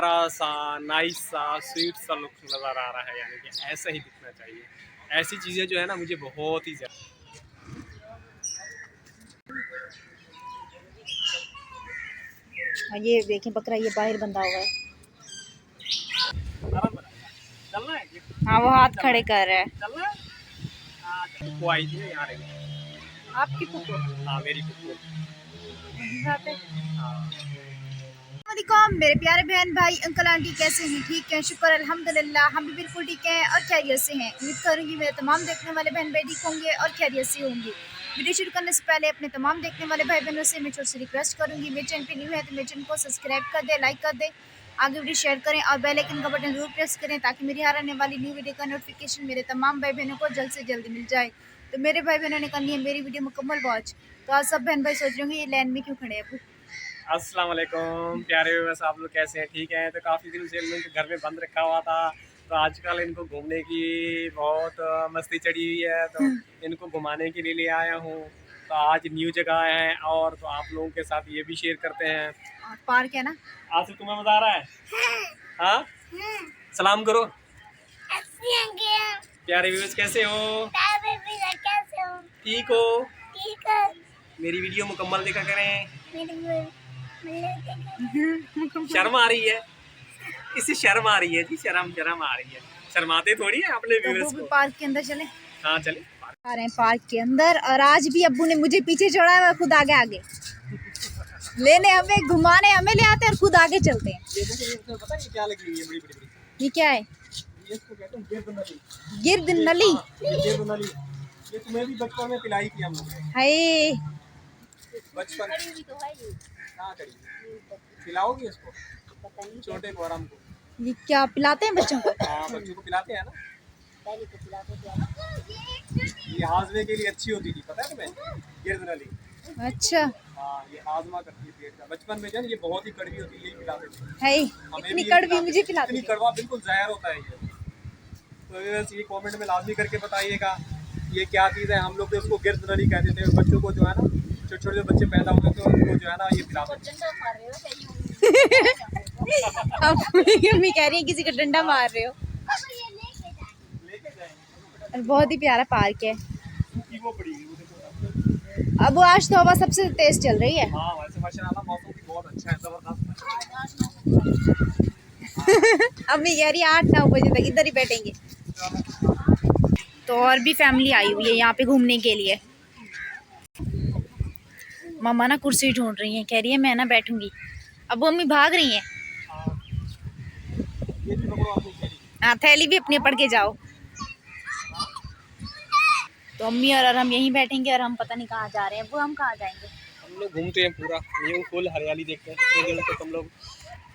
बड़ा सा नाइस सा स्वीट सा लुक नज़र आ रहा है, यानी कि ऐसा ही दिखना चाहिए। ऐसी चीज़ें जो है ना मुझे बहुत ही ज़्यादा। ये देखें बकरा ये बाहर बंधा हुआ है। चलना है हाँ वो हाथ खड़े कर रहा है। चलना है। वो आई थी यहाँ रही। आपकी पुप्पो? हाँ मेरी पुप्पो। वालेकुम मेरे प्यारे बहन भाई अंकल आंटी, कैसे हैं? ठीक हैं, शुक्र अल्हम्दुलिल्लाह, हम भी बिल्कुल ठीक हैं और खैरियत से हैं। उम्मीद करूँगी मेरे तमाम देखने वाले बहन भाई ठीक होंगे और खैरियत से होंगे। वीडियो शुरू करने से पहले अपने तमाम देखने वाले भाई बहनों से मैं छोटी सी रिक्वेस्ट करूँगी, मेरे चैनल पे न्यू है तो मेरे चैनल को सब्सक्राइब कर दें, लाइक कर दें, आगे वीडियो शेयर करें और बेल आइकन का बटन जरूर प्रेस करें ताकि मेरी हर आने वाली न्यू वीडियो का नोटिफिकेशन मेरे तमाम भाई बहनों को जल्द से जल्द मिल जाए। तो मेरे भाई बहनों ने करनी है मेरी वीडियो मुकम्मल वॉच। तो आज सब बहन भाई सोच रहे होंगे ये लाइन में क्यों खड़े हैं। अस्सलाम वालेकुम प्यारे व्यूअर्स, आप लोग कैसे हैं? ठीक हैं। तो काफ़ी दिन से इनको घर में बंद रखा हुआ था, तो आजकल इनको घूमने की बहुत मस्ती चढ़ी हुई है, तो इनको घुमाने के लिए ले आया हूँ। तो आज न्यू जगह है और तो आप लोगों के साथ ये भी शेयर करते हैं। पार्क है ना। आज से तुम्हें मजा आ रहा है? हाँ, सलाम करो। प्यारे व्यूअर्स कैसे हो? ठीक हो? मेरी वीडियो मुकम्मल देखा करें। शर्म आ रही है, इससे शर्म आ रही है जी, शर्म आ रही है। शर्माते थोड़ी है अपने व्यूअर्स को। पार्क के अंदर चले। हाँ चले। आ रहे हैं पार्क के अंदर और आज भी अब्बू ने मुझे पीछे छोड़ा है, मैं खुद आगे आगे लेने हमें घुमाने हमें ले आते हैं और खुद आगे चलते हैं। ये पता है क्या लगी हुई है? बड़ी बड़ी। ये क्या है? ये इसको कहते हैं गिरद नली। गिरद नली? गिरद नली ये तुम्हें भी बचपन में पिलाई थी हम लोग। हाय बचपन कहाँ करी? पिलाओगी इसको? छोटे को आराम को। ये क्या पिलाते हैं बच्चों को? हाँ बच्चों को पिलाते हैं ना। ये हाजमे के लिए अच्छी होती थी, पता है तुम्हें? गिरद नली। अच्छा हाँ ये हाजमा करती है पेट का। बचपन में जो ये बहुत ही कड़वी होती है, यही पिलाते थे। हाय इतनी कड़वी मुझे पिलाते? इतनी कड़वा, बिल्कुल जहर होता है ये। तो ये कमेंट में लाजमी करके बताइएगा ये क्या चीज़ है। हम लोग तो उसको गिरद नली कहते थे। बच्चों को जो है ना, छोटे छोटे जो बच्चे पैदा होते थे उनको जो है ना ये पिलाते थे। अब मम्मी कह रही है किसी को डंडा मार रहे हो। और बहुत ही प्यारा पार्क है। अब आज तो हवा सबसे तेज चल रही है। हाँ वैसे माशाल्लाह मौसम भी बहुत अच्छा है, जबरदस्त। अम्मी कह रही है 8-9 बजे तक इधर ही बैठेंगे। तो और भी फैमिली आई हुई है यहाँ पे घूमने के लिए। मम्मा ना कुर्सी ढूंढ रही है, कह रही है मैं ना बैठूंगी। अब वो अम्मी भाग रही हैं। हाँ थैली भी अपनी पढ़ के जाओ। तो अम्मी और हम यहीं बैठेंगे और हम पता नहीं कहाँ जा रहे हैं। वो हम कहाँ जाएंगे? हम लोग घूमते हैं पूरा, यूँ फुल हरियाली देखते हैं। इतने दिन से हम लोग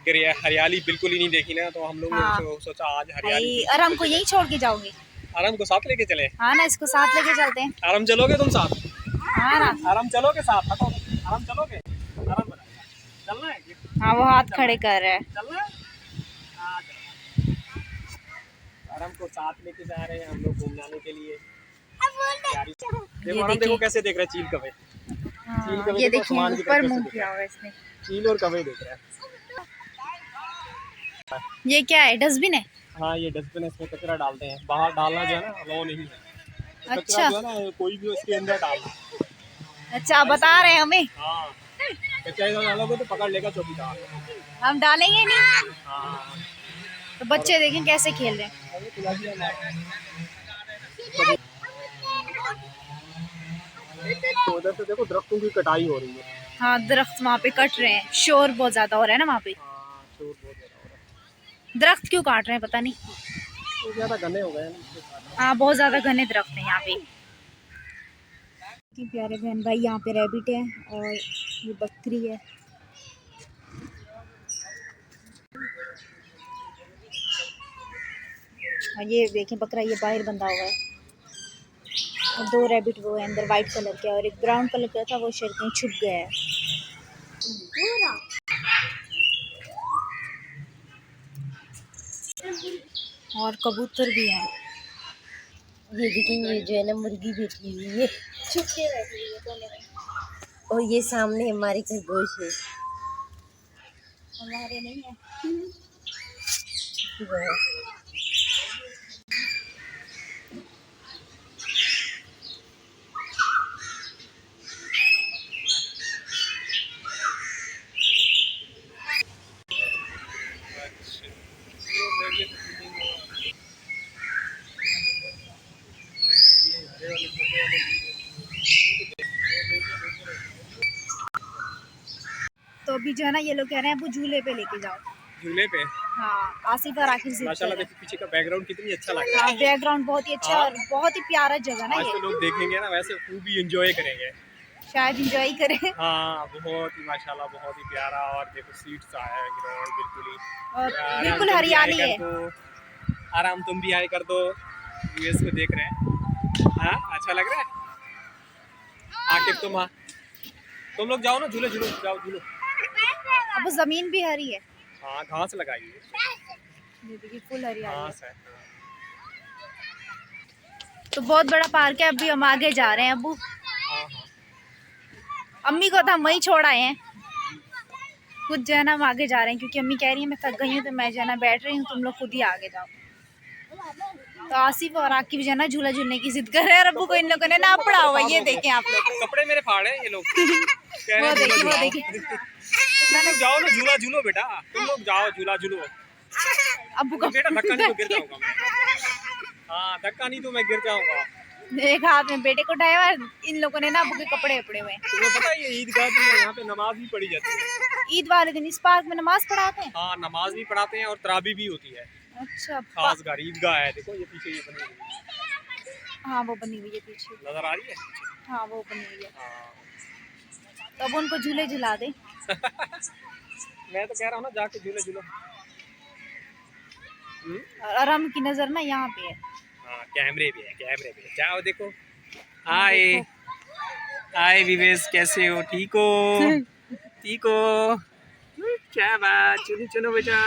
हरियाली बिल्कुल ही नहीं देखी ना, तो हम लोग ने सोचा आज हरियाली। और हमको यहीं छोड़ के जाओगे? आराम को साथ लेके चले। हाँ ना, इसको साथ लेके चलते हैं। आराम चलोगे तुम साथ? हाँ ना, आराम चलोगे साथ? हटो, आराम चलोगे? आराम चलना है? हाँ वो हाथ खड़े कर रहा है। चलना है? हाँ आराम को साथ लेके जा रहे हैं हम लोग घूमने के लिए। देखो आराम, देखो कैसे देख रहा है चील कवे। हाँ, ये देखिए ऊपर मुंह किया हुआ है इसने। चील और कवे देख रहा है। ये क्या है? डस्टबिन है? हाँ ये डस्टबिन है, इसमें कचरा डालते हैं। बाहर डालना जो है ना अलाउ नहीं है। अच्छा जो है ना कोई भी उसके अंदर डालना। अच्छा बता रहे हैं हमें। हाँ कचरा डालोगे तो पकड़ लेगा चौकीदार। हम डालेंगे नहीं। हाँ तो बच्चे देखें कैसे खेल रहे हैं। उधर से देखो दरख्तों की कटाई हो रही है। हाँ दरख्त वहाँ पे कट रहे हैं, शोर बहुत ज्यादा हो रहा है ना वहाँ पे। शोर बहुत ज्यादा हो रहा है। दरख्त क्यों काट रहे हैं पता नहीं, तो ज्यादा घने हो गए। हाँ बहुत ज्यादा घने दरख्त हैं यहाँ पे। प्यारे बहन भाई यहाँ पे रैबिट है और ये बकरी है। और ये देखें बकरा ये बाहर बंधा हुआ है और 2 रैबिट वो है अंदर वाइट कलर के, और एक ब्राउन कलर का था वो शायद कहीं छुप गया है। और कबूतर भी हैं। ये देखेंगे, ये जो है ना मुर्गी बैठी हुई है, छुप के बैठी हुई है कोने में। और ये सामने हमारे खरगोश है। हमारे नहीं है। गया। तो अभी जो है ना ये लोग कह रहे हैं वो झूले पे लेके जाओ। झूले पे हाँ, आसिफ और आकिब जिद कर माशाल्लाह रहे हैं। देखो पीछे का बैकग्राउंड कितनी अच्छा लग रहा हाँ, है। बैकग्राउंड बहुत ही अच्छा हाँ। और बहुत ही प्यारा जगह ना आज ये, तो लोग देखेंगे ना वैसे खूब ही एंजॉय करेंगे। शायद इंजॉय करें। हाँ बहुत ही माशाल्लाह बहुत ही प्यारा। और देखो सीट्स आया है ग्राउंड बिल्कुल ही और आराम बिल्कुल तुम भी आए हरियाली कर है। दो, आराम तुम भी आए कर दो। यूएस को देख रहे हैं। हाँ अच्छा लग रहा है। आकिब तुम लोग जाओ ना झूले झूलो जाओ झूलो। अब जमीन भी हरी है, हाँ घास लगाई है। ये देखिए फुल हरियाली है। घास है। तो बहुत बड़ा पार्क है। अभी हम आगे जा रहे हैं। अबू हाँ हाँ अम्मी को तो हम वहीं छोड़ आए हैं, खुद जो है ना हम आगे जा रहे हैं क्योंकि अम्मी कह रही है मैं थक गई हूँ तो मैं जो है ना बैठ रही हूँ, तुम लोग खुद ही आगे जाओ। तो आसिफ और आकिब जो है ना झूला झूलने की जिद कर रहे हैं और अब्बू को इन लोगों ने ना पड़ा हुआ है, ये देखें आप लोग। कपड़े मेरे फाड़ हैं ये लोग। कह रहे वो हैं देखिए झूला वो झूलाओ। देखिए तुम लोग जाओ ना झूला झूलो बेटा, तुम लोग जाओ झूला झूलो। अब्बू को बेटा धक्का नहीं तो गिर जाऊंगा मैं। हाँ धक्का नहीं तो मैं गिर जाऊंगा। एक हाथ में बेटे को उठाया हुआ है, इन लोगों ने ना अब्बू के कपड़े उपड़े हुए हैं। तुम्हें पता है ये ईदगाह भी है, यहाँ पे नमाज भी पढ़ी जाती है। ईद वाले दिन इस पार्क में नमाज पढ़ाते हैं। हाँ नमाज भी पढ़ाते हैं और तराबी भी होती है। अच्छा खास घर ईदगाह है, देखो ये पीछे ये बनी हुई है। हाँ वो बनी हुई है पीछे। नजर आ रही है। हाँ वो बनी हुई है। हाँ तो अब उनको झूले झुला दे। मैं तो कह रहा हूँ ना जाके झूले झूलो। और आराम की नजर ना यहाँ पे है। हाँ कैमरे भी है, कैमरे भी है। जाओ देखो। आए आए विवेश कैसे हो, ठीक हो? ठीक हो? क्या बात, चुनो चुनो बेटा,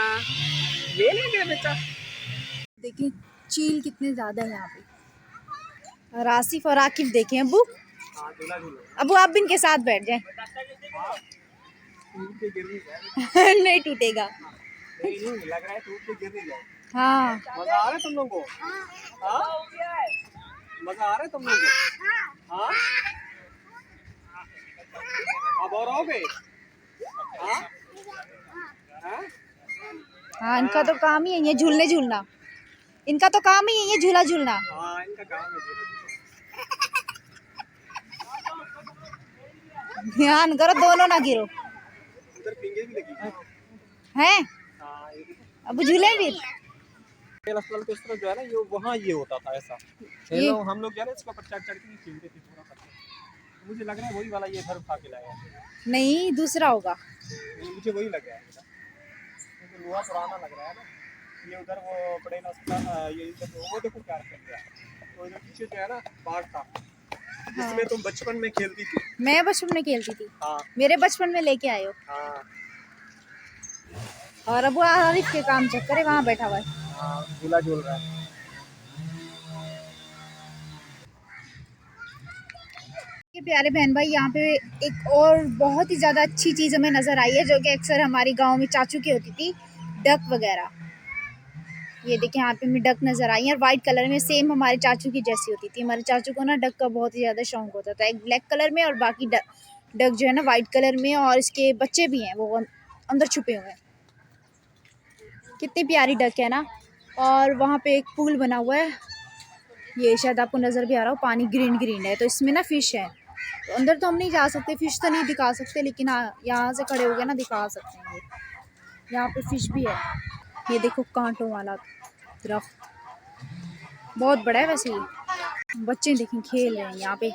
ये ले गया बेटा। देखिए चील कितने ज्यादा है यहाँ पे। और आसिफ और आकिब देखें अबू, हाँ झूला झूलो। अबू आप भी इनके साथ बैठ जाएं। टूट के गिर नहीं जाए। नहीं टूटेगा। नहीं नहीं लग रहा है टूट के गिर नहीं जाए। हाँ मजा आ रहा है तुम लोगों को? हाँ मजा आ रहा है तुम लोगों को? हाँ अब और आओगे? हाँ हाँ हाँ इनका तो काम ही है ये झूलने झूलना, इनका तो काम ही है ये झूला झूलना। हाँ इनका काम है झूला झूलना। ध्यान करो दोनों ना गिरो। उधर पिंगे भी लगी हैं हाँ ये अबू झूले भी। खेल अस्पताल के उस तरफ जो है ना ये वहाँ ये होता था ऐसा। ये हम लोग जो है ना इसके ऊपर चढ़ चढ़ के खेलते थे थोड़ा करके। मुझे लग रहा है वही वाला ये घर उठा के लाया है। नहीं दूसरा होगा। मुझे वही लग रहा है बेटा, क्योंकि लोहा पुराना लग रहा है ना। ये उधर वो पड़ेगा ये इधर वो देखो क्या कर रहा है। तो इधर पीछे जो है ना पार्क था जिसमें तुम बचपन में खेलती थी। मैं बचपन में खेलती थी। हाँ मेरे बचपन में लेके आए हो। हाँ और अबू आरिफ के काम चक्कर है वहाँ बैठा हुआ है। हाँ झूला झूल रहा है। ये प्यारे बहन भाई यहाँ पे एक और बहुत ही ज़्यादा अच्छी चीज़ हमें नज़र आई है जो कि अक्सर हमारे गांव में चाचू की होती थी, डक वगैरह। ये देखिए यहाँ पे हमें डक नज़र आई है और वाइट कलर में, सेम हमारे चाचू की जैसी होती थी। हमारे चाचू को ना डक का बहुत ही ज़्यादा शौक होता था, एक ब्लैक कलर में और बाकी डक जो है ना वाइट कलर में, और इसके बच्चे भी हैं वो अंदर छुपे हुए हैं। कितनी प्यारी डक है ना। और वहाँ पे एक पूल बना हुआ है, ये शायद आपको नज़र भी आ रहा हो, पानी ग्रीन ग्रीन है। तो इसमें ना फ़िश है, तो अंदर तो हम नहीं जा सकते, फ़िश तो नहीं दिखा सकते, लेकिन हाँ यहाँ से खड़े हो गए ना दिखा सकते हैं। ये यहाँ पे फ़िश भी है। ये देखो कांटों वाला दरख्त बहुत बड़ा है वैसे। ये बच्चे देखें खेल रहे हैं यहाँ पे।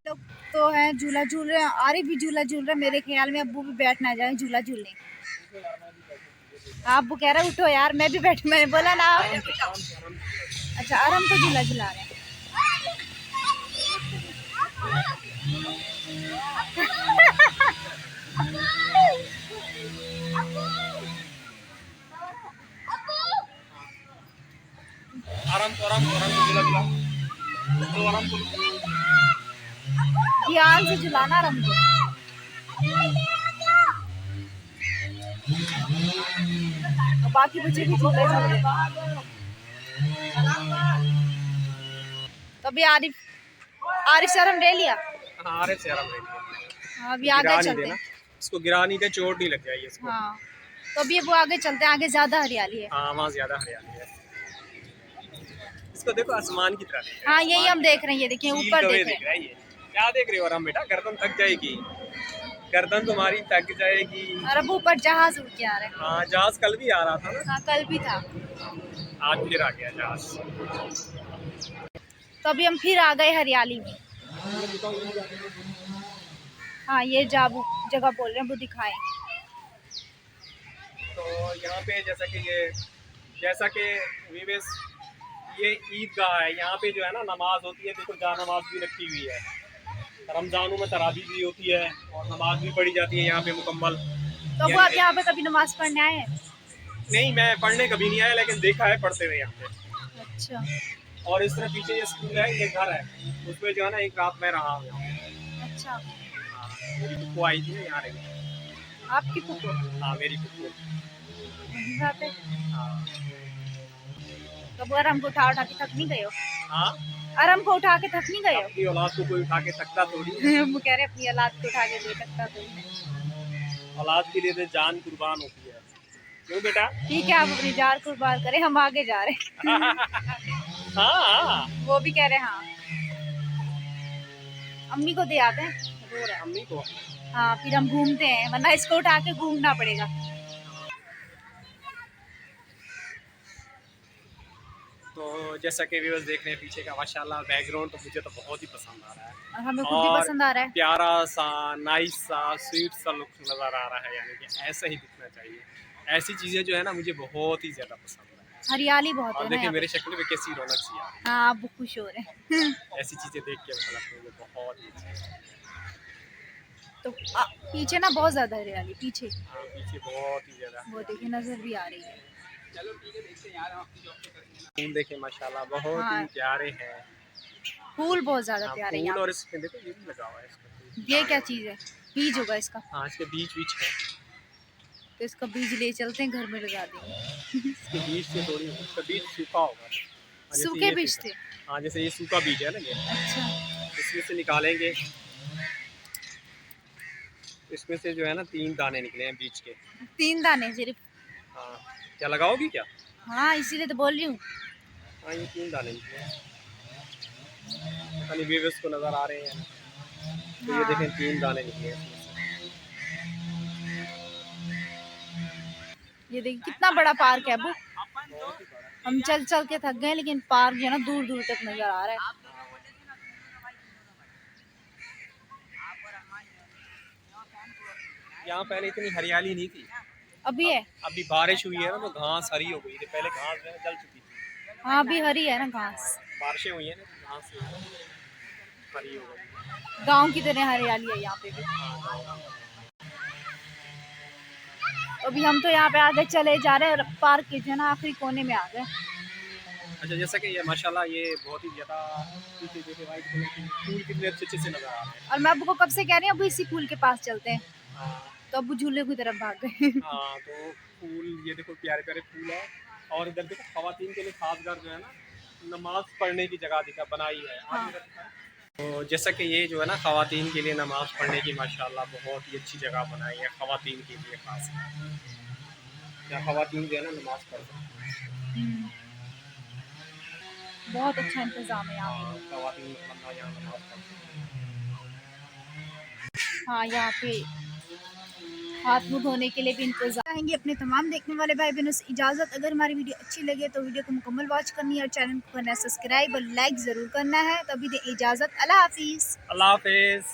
लोग तो हैं झूला झूल रहे हैं, आरिफ भी झूला झूल रहे हैं। मेरे ख्याल में अब्बू भी बैठ ना जाए झूला झूलने। आप वो कह रहे उठो यार, मैं भी बैठ, मैंने बोला ना। अच्छा आराम को झूला झुला रहे हैं। आराम को झूला झूला तो आराम को। ध्यान से झुलाना आराम को। और बाकी बच्चे भी झूले झूल रहे हैं। तो अभी आरिफ सर हम ले लिया। हाँ अरे चेहरा में हाँ, अभी आगे गिरा नहीं चलते देना, हैं। इसको गिरा नहीं दे, चोट नहीं लग जाएगी इसको। हाँ तो अभी वो आगे चलते हैं, आगे ज्यादा हरियाली है। हाँ वहाँ ज्यादा हरियाली है। इसको देखो आसमान की तरह देख रहा है। हाँ यही हम देख रहे हैं, ये देखिए चील ऊपर कौवे देख रहे देख रहा है ये। क्या देख रहे हो आराम बेटा, गर्दन थक जाएगी, गर्दन तुम्हारी थक जाएगी। हैं। और अब ऊपर जहाज उड़ के आ रहे हैं। हाँ जहाज कल भी आ रहा था ना, हाँ कल भी था। आज फिर आ गया जहाज। तो अभी हम फिर आ गए हरियाली में। हाँ ये जाबू जगह बोल रहे हैं, वो दिखाएं। तो यहाँ पे जैसा कि विवेश ये ईदगाह है, यहाँ पे जो है ना नमाज होती है। देखो जा नमाज भी रखी हुई है, रमजानों में तरावी भी होती है और नमाज भी पढ़ी जाती है यहाँ पे मुकम्मल। तो वो आप यहाँ पे कभी नमाज पढ़ने आए हैं? नहीं मैं पढ़ने कभी नहीं आया, लेकिन देखा है पढ़ते हुए यहाँ पे। अच्छा और इस तरह पीछे ये स्कूल है, ये घर है, उसमें जो है ना एक रात में रहा हूँ। अच्छा। हाँ, मेरी पुप्पो आई थी ना यहाँ रही। आपकी पुप्पो? हाँ मेरी पुप्पो। वहीं बात है। हाँ तो वो आराम को उठा के थक नहीं गए हो? हाँ आराम को उठा के थक नहीं गए हो? अपनी औलाद को कोई उठा के थकता थोड़ी है। वो कह रहे अपनी औलाद को उठा के कोई थकता तो नहीं। औलाद के लिए तो जान कुर्बान होती है, क्यों बेटा? ठीक है, आप अपनी जान कुर्बान करें, हम आगे जा रहे हैं। हाँ वो भी कह रहे हैं हाँ। अम्मी को दे आते हैं, रो रहा है। अम्मी को। हाँ फिर हम घूमते हैं, वरना इसको उठा के घूमना पड़ेगा। तो जैसा कि व्यूअर्स देख रहे हैं पीछे का माशाल्लाह बैकग्राउंड, तो मुझे तो बहुत ही पसंद आ रहा है। और हमें खुद भी और पसंद आ रहा है। प्यारा सा नाइस सा स्वीट सा लुक नज़र आ रहा है, यानी कि ऐसा ही दिखना चाहिए। ऐसी चीज़ें जो है ना मुझे बहुत ही ज़्यादा पसंद है। हरियाली बहुत और है ना देखिए यहाँ मेरे पे। शक्ल में कैसी रौनक सी आ रही हाँ आप खुश हो रहे हैं। है। ऐसी चीज़ें देख के मतलब मुझे बहुत ही अच्छा। तो पीछे ना बहुत ज्यादा हरियाली पीछे, हाँ पीछे बहुत ही ज़्यादा। वो देखिए नजर भी आ रही है। चलो ठीक है, देखते हैं यार हम अपनी जॉब तो करेंगे। फूल देखे माशाल्लाह बहुत हाँ। ही प्यारे हैं। फूल बहुत ज्यादा हाँ, प्यारे हैं फूल यहाँ और इसमें देखो ये भी लगा हुआ है इसका। पे। ये क्या चीज है? बीज होगा इसका। हाँ इसके बीज बीज है। तो इसका बीज ले चलते हैं, घर में लगा देंगे। इसके बीज से थोड़ी, इसका बीज सूखा होगा। हाँ, जैसे सूखे ये बीज सूखा- थे? हाँ जैसे ये सूखा बीज है ना ये, अच्छा। इसमें से निकालेंगे। इसमें से जो है ना 3 दाने निकले हैं बीज के। 3 दाने सिर्फ? हाँ क्या लगाओगी क्या? हाँ इसीलिए तो बोल रही हूँ। हाँ ये 3 दाने निकले हैं। खाली व्यूअर्स को नज़र आ रहे हैं तो ये हाँ। देखें 3 दाने निकले हैं इसमें से। ये देखिए कितना बड़ा पार्क है अबू। बहुत ही बड़ा। हम चल चल के थक गए, लेकिन पार्क जो है ना दूर दूर तक नजर आ रहा है। यहाँ पहले इतनी हरियाली नहीं थी, अभी है? अभी बारिश हुई है ना तो घास हरी हो गई थी। पहले घास जो है जल चुकी थी। हाँ अभी हरी है ना घास। बारिशें हुई है ना तो घास हरी हो गई। गांव की तरह हरियाली है यहाँ पे भी। अभी हम तो यहाँ पे आगे चले जा रहे हैं और पार्क के जो है ना आखिरी कोने में आ गए। अच्छा जैसा कि ये माशाल्लाह ये बहुत ही ज़्यादा पीछे देखे वाइट कलर के फूल कितने अच्छे अच्छे से नज़र आ रहे हैं। और मैं अबू को कब से कह रही हूँ अबू इसी फूल के पास चलते हैं, हाँ तो अबू झूले की तरफ भाग गए। हाँ तो फूल ये देखो प्यारे प्यारे फूल है। और इधर देखो खवातीन के लिए खास घर जो है ना नमाज पढ़ने की जगह दिखा बनाई है। हाँ। तो जैसा कि ये जो है ना खवातीन के लिए नमाज पढ़ने की माशाल्लाह बहुत ही अच्छी जगह बनाई है खवातीन के लिए खास। यहाँ खवातीन जो है ना नमाज पढ़ सकती हैं। बहुत अच्छा इंतजाम है यहाँ हाँ, खवातीन बंदा यहाँ नमाज पढ़ सकती हैं। पे। हाँ यहाँ पे हाथ मुँह धोने के लिए भी इंतजाम। चाहेंगे अपने तमाम देखने वाले भाई बहनों से इजाज़त। अगर हमारी वीडियो अच्छी लगे तो वीडियो को मुकम्मल वॉच करनी है और चैनल को करना है सब्सक्राइब और लाइक ज़रूर करना है। तो अभी दें इजाज़त। अल्लाह हाफिज़। अल्लाह हाफिज़।